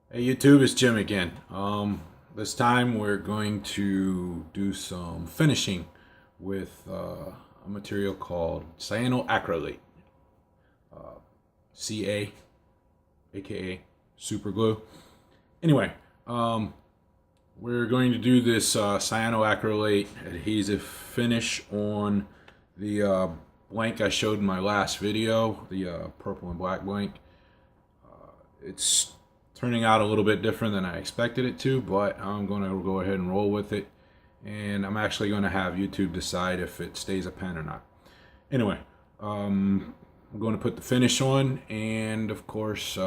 Hey YouTube, it's Jim again. This time we're going to do some finishing with a material called cyanoacrylate, CA, aka super glue. Anyway, we're going to do this cyanoacrylate adhesive finish on the blank I showed in my last video, the purple and black blank. It's turning out a little bit different than I expected it to, but I'm going to go ahead and roll with it. And I'm actually going to have YouTube decide if it stays a pen or not. Anyway, I'm going to put the finish on and, of course,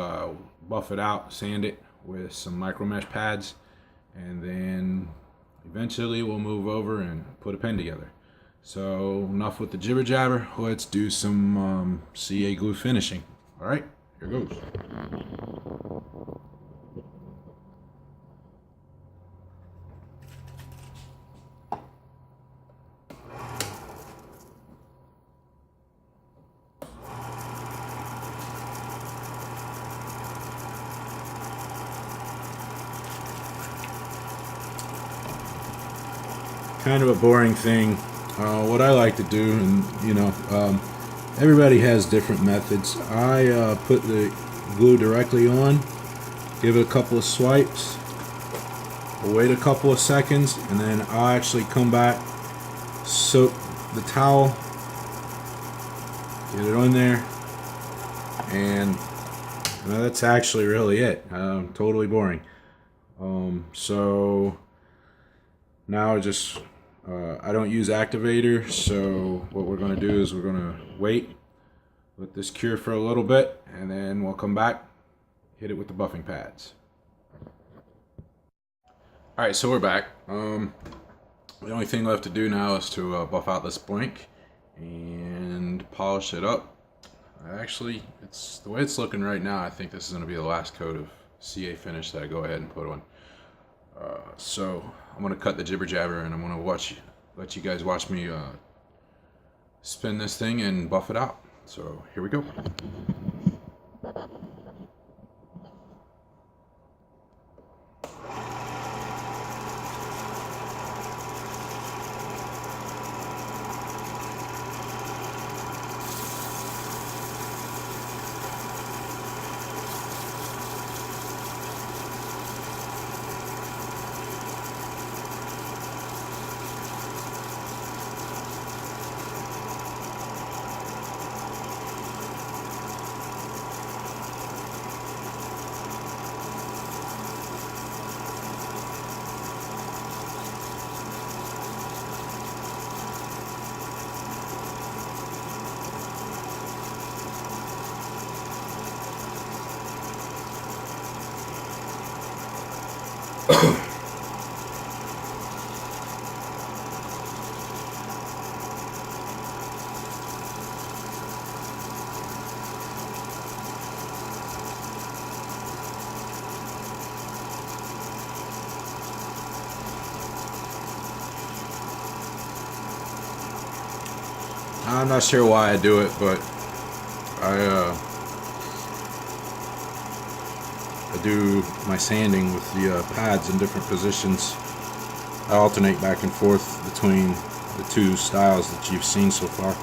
buff it out, sand it with some micro mesh pads. And then eventually we'll move over and put a pen together. So enough with the jibber jabber. Let's do some CA glue finishing. All right, here goes. Kind of a boring thing. What I like to do, and everybody has different methods. I put the glue directly on, give it a couple of swipes, wait a couple of seconds, and then I'll actually come back, soak the towel, get it on there, and that's actually really it. Totally boring. So now I don't use activator, so what we're going to do is we're going to wait, let this cure for a little bit, and then we'll come back, hit it with the buffing pads. Alright, so we're back. The only thing left to do now is to buff out this blank and polish it up. Actually, it's the way it's looking right now. I think this is going to be the last coat of CA finish that I go ahead and put on. So I'm gonna cut the jibber jabber and I'm gonna let you guys watch me spin this thing and buff it out. So here we go. I'm not sure why I do it, but I do my sanding with the pads in different positions. I alternate back and forth between the two styles that you've seen so far.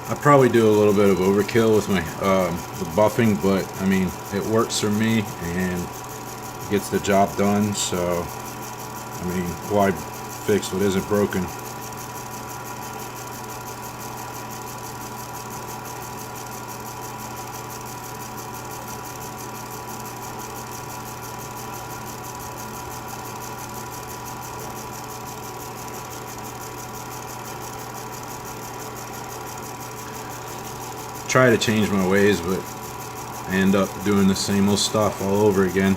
I probably do a little bit of overkill with my with buffing, but I mean it works for me and gets the job done. So I mean, why fix what isn't broken. Try to change my ways, but I end up doing the same old stuff all over again.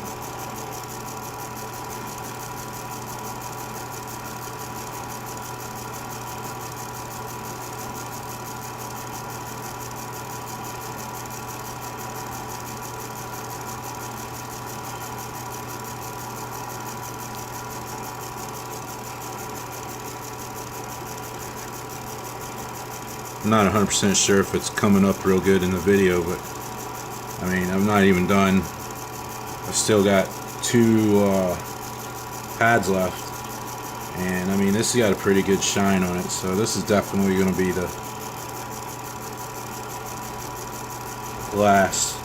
I'm not 100% sure if it's coming up real good in the video, but I mean, I'm not even done. I've still got 2 pads left, and I mean, this has got a pretty good shine on it, so this is definitely going to be the last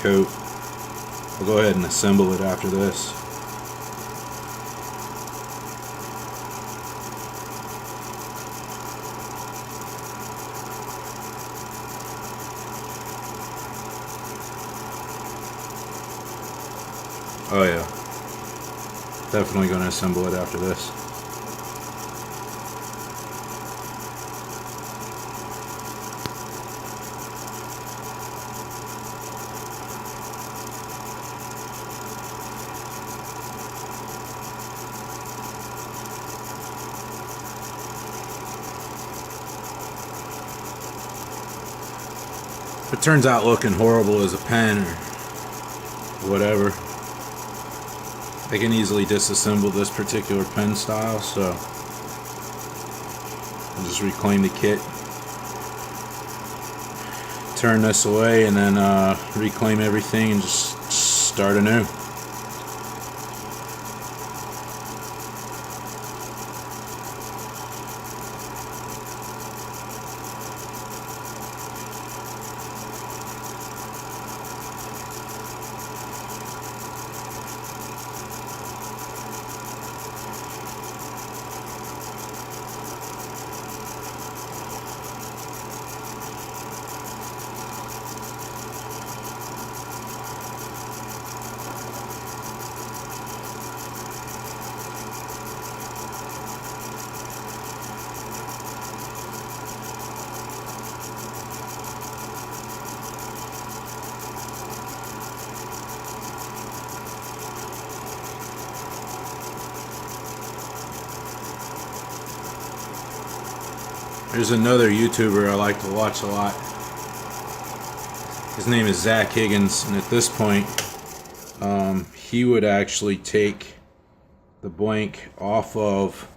coat. I'll go ahead and assemble it after this. Oh yeah, definitely going to assemble it after this. If it turns out looking horrible as a pen or whatever, I can easily disassemble this particular pen style, so I'll just reclaim the kit, turn this away, and then reclaim everything and just start anew. There's another YouTuber I like to watch a lot. His name is Zach Higgins, and at this point, he would actually take the blank off of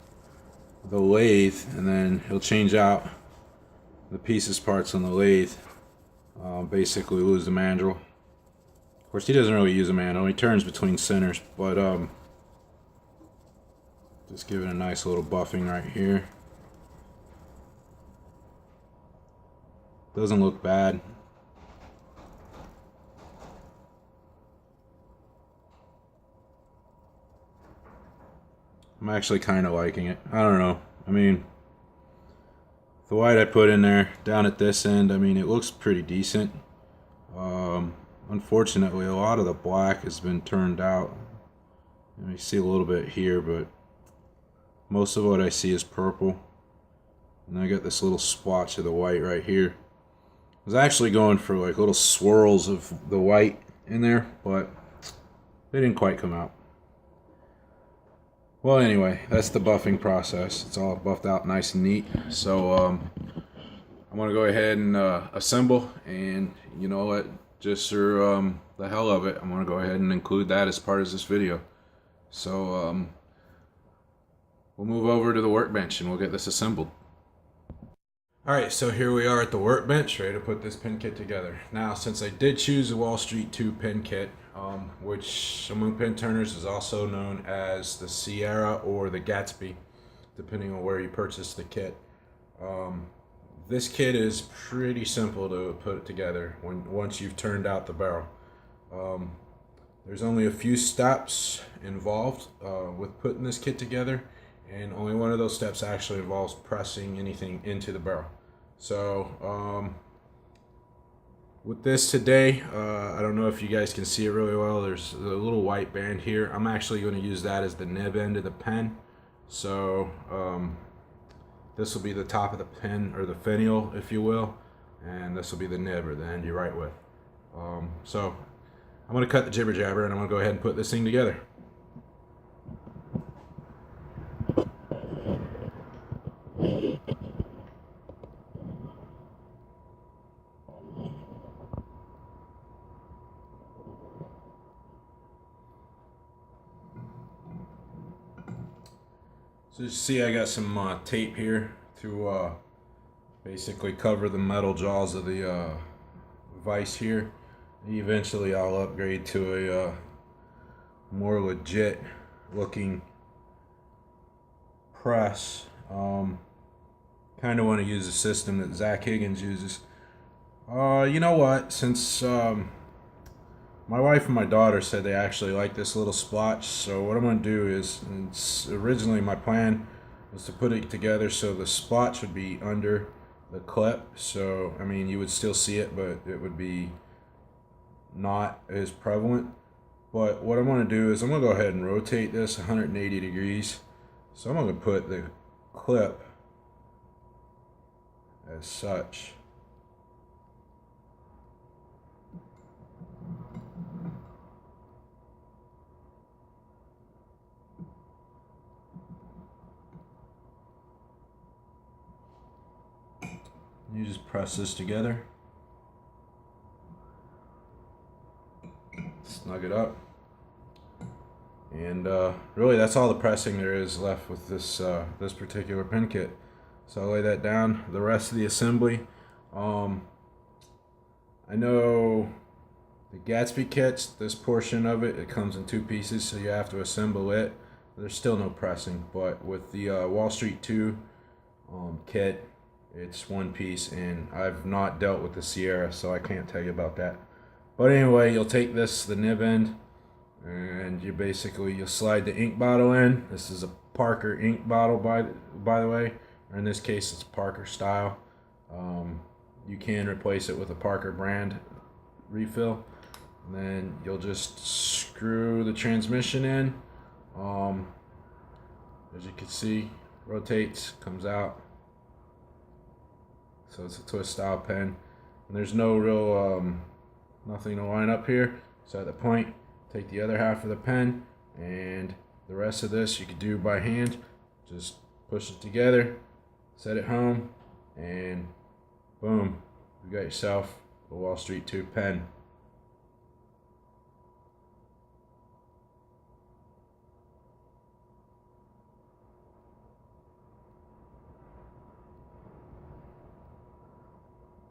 the lathe, and then he'll change out the pieces parts on the lathe. Basically lose the mandrel. Of course, he doesn't really use a mandrel. He turns between centers, but just give it a nice little buffing right here. Doesn't look bad. I'm actually kind of liking it. I don't know. I mean, the white I put in there down at this end, I mean, it looks pretty decent. Unfortunately, a lot of the black has been turned out. You see a little bit here, but most of what I see is purple. And I got this little splotch of the white right here. I was actually going for like little swirls of the white in there, but they didn't quite come out. Well, anyway, that's the buffing process. It's all buffed out nice and neat. So I'm gonna go ahead and assemble, and you know what, just for the hell of it, I'm gonna go ahead and include that as part of this video. So we'll move over to the workbench and we'll get this assembled. Alright, so here we are at the workbench, ready to put this pen kit together. Now, since I did choose the Wall Street 2 pen kit, which among pen turners is also known as the Sierra or the Gatsby, depending on where you purchase the kit. This kit is pretty simple to put together once you've turned out the barrel. There's only a few steps involved with putting this kit together, and only one of those steps actually involves pressing anything into the barrel. So with this today, I don't know if you guys can see it really well. There's a little white band here. I'm actually going to use that as the nib end of the pen. So this will be the top of the pen, or the finial, if you will, and this will be the nib, or the end you write with. So I'm going to cut the jibber jabber, and I'm going to go ahead and put this thing together. So you see, I got some tape here to basically cover the metal jaws of the vise here. Eventually I'll upgrade to a more legit looking press. Kind of want to use a system that Zach Higgins uses. You know what, since my wife and my daughter said they actually like this little splotch, so what I'm going to do is, originally my plan was to put it together so the splotch would be under the clip. So I mean, you would still see it, but it would be not as prevalent. But what I'm going to do is I'm going to go ahead and rotate this 180 degrees. So I'm going to put the clip as such. You just press this together, snug it up, and really that's all the pressing there is left with this this particular pen kit. So I'll lay that down. The rest of the assembly, I know the Gatsby kits, this portion of it, it comes in two pieces, so you have to assemble it. There's still no pressing, but with the Wall Street 2 kit, it's one piece, and I've not dealt with the Sierra, so I can't tell you about that. But anyway, you'll take this, the nib end, and you'll slide the ink bottle in. This is a Parker ink bottle, by the way, or in this case it's Parker style. You can replace it with a Parker brand refill. And then you'll just screw the transmission in. As you can see, rotates, comes out. So it's a twist style pen, and there's no real nothing to line up here. So at the point, take the other half of the pen, and the rest of this you could do by hand. Just push it together, set it home, and boom, you got yourself a Wall Street 2 pen.